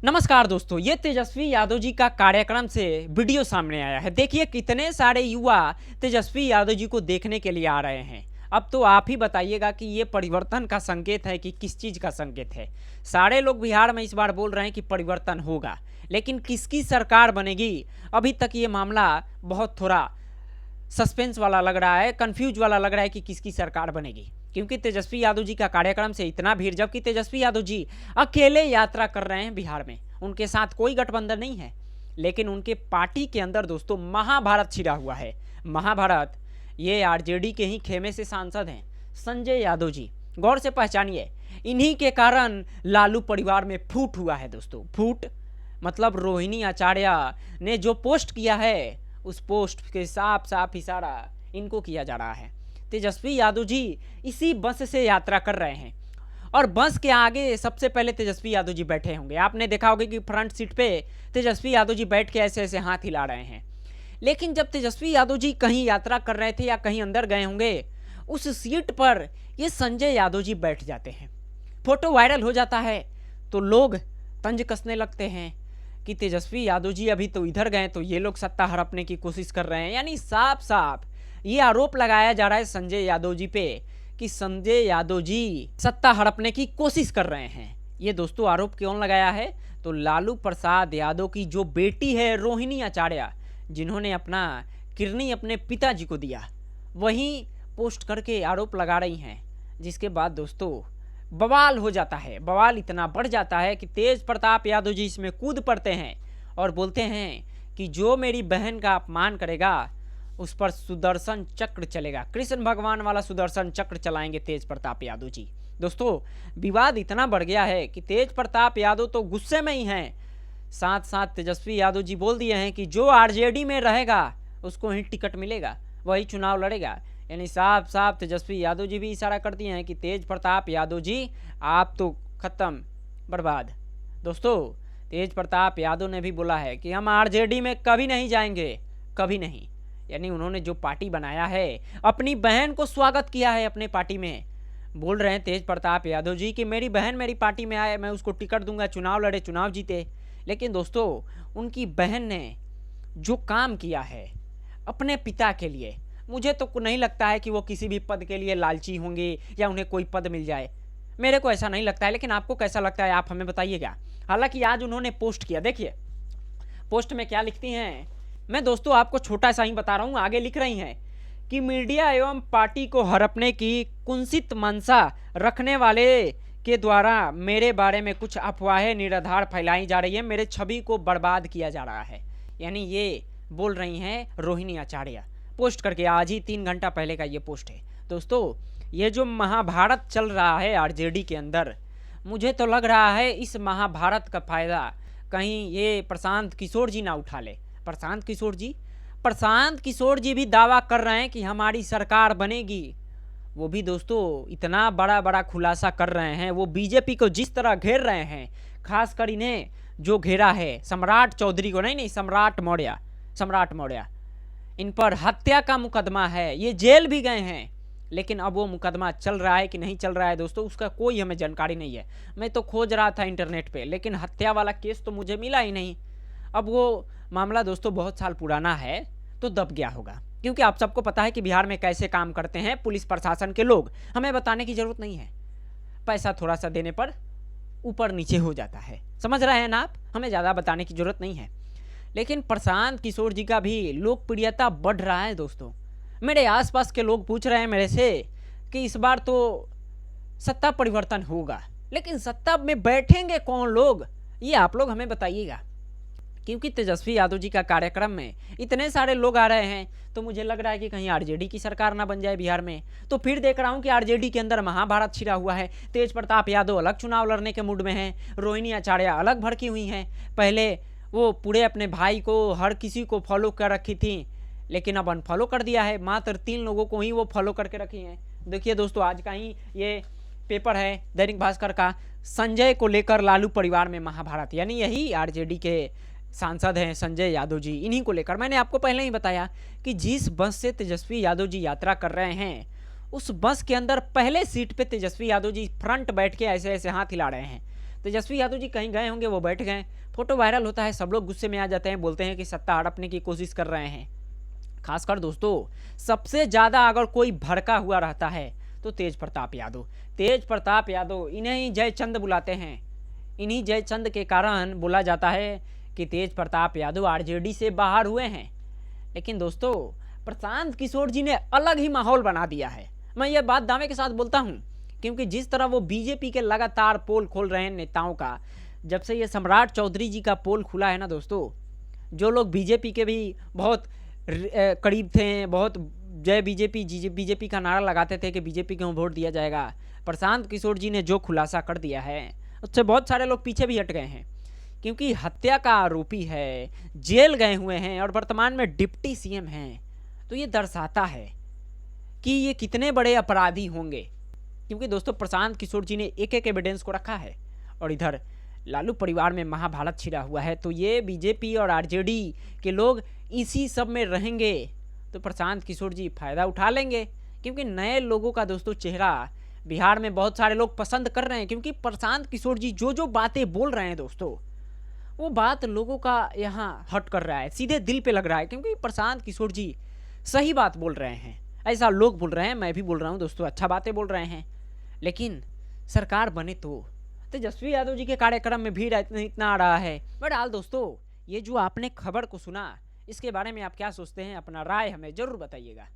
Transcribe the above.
नमस्कार दोस्तों, ये तेजस्वी यादव जी का कार्यक्रम से वीडियो सामने आया है। देखिए कितने सारे युवा तेजस्वी यादव जी को देखने के लिए आ रहे हैं। अब तो आप ही बताइएगा कि ये परिवर्तन का संकेत है कि किस चीज़ का संकेत है। सारे लोग बिहार में इस बार बोल रहे हैं कि परिवर्तन होगा, लेकिन किसकी सरकार बनेगी, अभी तक ये मामला बहुत थोड़ा सस्पेंस वाला लग रहा है, कंफ्यूज वाला लग रहा है कि किसकी सरकार बनेगी। क्योंकि तेजस्वी यादव जी का कार्यक्रम से इतना भीड़, जबकि तेजस्वी यादव जी अकेले यात्रा कर रहे हैं बिहार में, उनके साथ कोई गठबंधन नहीं है। लेकिन उनके पार्टी के अंदर दोस्तों महाभारत छिड़ा हुआ है। महाभारत, ये आरजेडी के ही खेमे से सांसद हैं संजय यादव जी, गौर से पहचानिए। इन्हीं के कारण लालू परिवार में फूट हुआ है दोस्तों। फूट मतलब रोहिणी आचार्य ने जो पोस्ट किया है, उस पोस्ट के साफ साफ इशारा इनको किया जा रहा है। तेजस्वी यादव जी इसी बस से यात्रा कर रहे हैं और बस के आगे सबसे पहले तेजस्वी यादव जी बैठे होंगे। आपने देखा होगा कि फ्रंट सीट पे तेजस्वी यादव जी बैठ के ऐसे ऐसे हाथ हिला रहे हैं। लेकिन जब तेजस्वी यादव जी कहीं यात्रा कर रहे थे या कहीं अंदर गए होंगे, उस सीट पर ये संजय यादव जी बैठ जाते हैं। फोटो वायरल हो जाता है तो लोग तंज कसने लगते हैं कि तेजस्वी यादव जी अभी तो इधर गए तो ये लोग सत्ता हड़पने की कोशिश कर रहे हैं। यानी साफ साफ ये आरोप लगाया जा रहा है संजय यादव जी पे कि संजय यादव जी सत्ता हड़पने की कोशिश कर रहे हैं। ये दोस्तों आरोप क्यों लगाया है? तो लालू प्रसाद यादव की जो बेटी है रोहिणी आचार्य, जिन्होंने अपना किडनी अपने पिताजी को दिया, वही पोस्ट करके आरोप लगा रही हैं। जिसके बाद दोस्तों बवाल हो जाता है। बवाल इतना बढ़ जाता है कि तेज प्रताप यादव जी इसमें कूद पड़ते हैं और बोलते हैं कि जो मेरी बहन का अपमान करेगा उस पर सुदर्शन चक्र चलेगा। कृष्ण भगवान वाला सुदर्शन चक्र चलाएंगे तेज प्रताप यादव जी। दोस्तों विवाद इतना बढ़ गया है कि तेज प्रताप यादव तो गुस्से में ही हैं। साथ साथ तेजस्वी यादव जी बोल दिए हैं कि जो आरजेडी में रहेगा उसको ही टिकट मिलेगा, वही चुनाव लड़ेगा। यानी साफ साफ तेजस्वी यादव जी भी इशारा कर दिए हैं कि तेज प्रताप यादव जी आप तो खत्म, बर्बाद। दोस्तों तेज प्रताप यादव ने भी बोला है कि हम आरजेडी में कभी नहीं जाएंगे, कभी नहीं। यानी उन्होंने जो पार्टी बनाया है, अपनी बहन को स्वागत किया है अपने पार्टी में। बोल रहे हैं तेज प्रताप यादव जी कि मेरी बहन मेरी पार्टी में आए, मैं उसको टिकट दूंगा, चुनाव लड़े, चुनाव जीते। लेकिन दोस्तों उनकी बहन ने जो काम किया है अपने पिता के लिए, मुझे तो नहीं लगता है कि वो किसी भी पद के लिए लालची होंगे या उन्हें कोई पद मिल जाए। मेरे को ऐसा नहीं लगता है, लेकिन आपको कैसा लगता है आप हमें बताइएगा। हालांकि आज उन्होंने पोस्ट किया, देखिए पोस्ट में क्या लिखती हैं। मैं दोस्तों आपको छोटा सा ही बता रहा हूँ। आगे लिख रही हैं कि मीडिया एवं पार्टी को हड़पने की कुंसित मंशा रखने वाले के द्वारा मेरे बारे में कुछ अफवाहें निराधार फैलाई जा रही है, मेरे छवि को बर्बाद किया जा रहा है। यानी ये बोल रही हैं रोहिणी आचार्य, पोस्ट करके आज ही 3 घंटा पहले का ये पोस्ट है। दोस्तों ये जो महाभारत चल रहा है आरजेडी के अंदर, मुझे तो लग रहा है इस महाभारत का फायदा कहीं ये प्रशांत किशोर जी ना उठा ले। प्रशांत किशोर जी भी दावा कर रहे हैं कि हमारी सरकार बनेगी। वो भी दोस्तों इतना बड़ा बड़ा खुलासा कर रहे हैं, वो बीजेपी को जिस तरह घेर रहे हैं, खासकर इन्हें जो घेरा है सम्राट चौधरी को, नहीं सम्राट मौर्य, इन पर हत्या का मुकदमा है, ये जेल भी गए हैं। लेकिन अब वो मुकदमा चल रहा है कि नहीं चल रहा है दोस्तों, उसका कोई हमें जानकारी नहीं है। मैं तो खोज रहा था इंटरनेट पे, लेकिन हत्या वाला केस तो मुझे मिला ही नहीं। अब वो मामला दोस्तों बहुत साल पुराना है तो दब गया होगा, क्योंकि आप सबको पता है कि बिहार में कैसे काम करते हैं पुलिस प्रशासन के लोग। हमें बताने की जरूरत नहीं है, पैसा थोड़ा सा देने पर ऊपर नीचे हो जाता है, समझ रहे हैं ना आप। हमें ज़्यादा बताने की जरूरत नहीं है। लेकिन प्रशांत किशोर जी का भी लोकप्रियता बढ़ रहा है दोस्तों। मेरे आसपास के लोग पूछ रहे हैं मेरे से कि इस बार तो सत्ता परिवर्तन होगा, लेकिन सत्ता में बैठेंगे कौन लोग, ये आप लोग हमें बताइएगा। क्योंकि तेजस्वी यादव जी का कार्यक्रम में इतने सारे लोग आ रहे हैं, तो मुझे लग रहा है कि कहीं आरजेडी की सरकार ना बन जाए बिहार में। तो फिर देख रहा हूं कि आरजेडी के अंदर महाभारत छिड़ा हुआ है। तेज प्रताप यादव अलग चुनाव लड़ने के मूड में हैं, रोहिणी आचार्य अलग भड़की हुई हैं। पहले वो पूरे अपने भाई को, हर किसी को फॉलो कर रखी थी, लेकिन अब अनफॉलो कर दिया है। मात्र 3 लोगों को ही वो फॉलो करके रखी हैं। देखिए दोस्तों आज का ही ये पेपर है दैनिक भास्कर का, संजय को लेकर लालू परिवार में महाभारत। यानी यही आरजेडी के सांसद हैं संजय यादव जी, इन्हीं को लेकर। मैंने आपको पहले ही बताया कि जिस बस से तेजस्वी यादव जी यात्रा कर रहे हैं, उस बस के अंदर पहले सीट पे तेजस्वी यादव जी फ्रंट बैठ के ऐसे ऐसे हाथ हिला रहे हैं। तेजस्वी यादव जी कहीं गए होंगे, वो बैठ गए, फोटो वायरल होता है, सब लोग गुस्से में आ जाते हैं, बोलते हैं कि सत्ता हड़पने की कोशिश कर रहे हैं। खासकर दोस्तों सबसे ज़्यादा अगर कोई भड़का हुआ रहता है तो तेज प्रताप यादव। तेज प्रताप यादव, इन्हें ही जयचंद बुलाते हैं। इन्हीं जयचंद के कारण बोला जाता है कि तेज प्रताप यादव आरजेडी से बाहर हुए हैं। लेकिन दोस्तों प्रशांत किशोर जी ने अलग ही माहौल बना दिया है। मैं ये बात दावे के साथ बोलता हूँ, क्योंकि जिस तरह वो बीजेपी के लगातार पोल खोल रहे हैं नेताओं का, जब से ये सम्राट चौधरी जी का पोल खुला है ना दोस्तों, जो लोग बीजेपी के भी बहुत करीब थे, बहुत जय बीजेपी बीजेपी का नारा लगाते थे कि बीजेपी को वोट दिया जाएगा, प्रशांत किशोर जी ने जो खुलासा कर दिया है उससे बहुत सारे लोग पीछे भी हट गए हैं। क्योंकि हत्या का आरोपी है, जेल गए हुए हैं और वर्तमान में डिप्टी सीएम हैं, तो ये दर्शाता है कि ये कितने बड़े अपराधी होंगे। क्योंकि दोस्तों प्रशांत किशोर जी ने एक एक एविडेंस को रखा है और इधर लालू परिवार में महाभारत छिड़ा हुआ है। तो ये बीजेपी और आरजेडी के लोग इसी सब में रहेंगे तो प्रशांत किशोर जी फायदा उठा लेंगे। क्योंकि नए लोगों का दोस्तों चेहरा बिहार में बहुत सारे लोग पसंद कर रहे हैं। क्योंकि प्रशांत किशोर जी जो जो बातें बोल रहे हैं दोस्तों, वो बात लोगों का यहाँ हट कर रहा है, सीधे दिल पे लग रहा है। क्योंकि प्रशांत किशोर जी सही बात बोल रहे हैं, ऐसा लोग बोल रहे हैं, मैं भी बोल रहा हूँ दोस्तों, अच्छा बातें बोल रहे हैं। लेकिन सरकार बने तो तेजस्वी यादव जी के कार्यक्रम में भीड़ इतना आ रहा है। बहरहाल दोस्तों, ये जो आपने खबर को सुना, इसके बारे में आप क्या सोचते हैं, अपना राय हमें जरूर बताइएगा।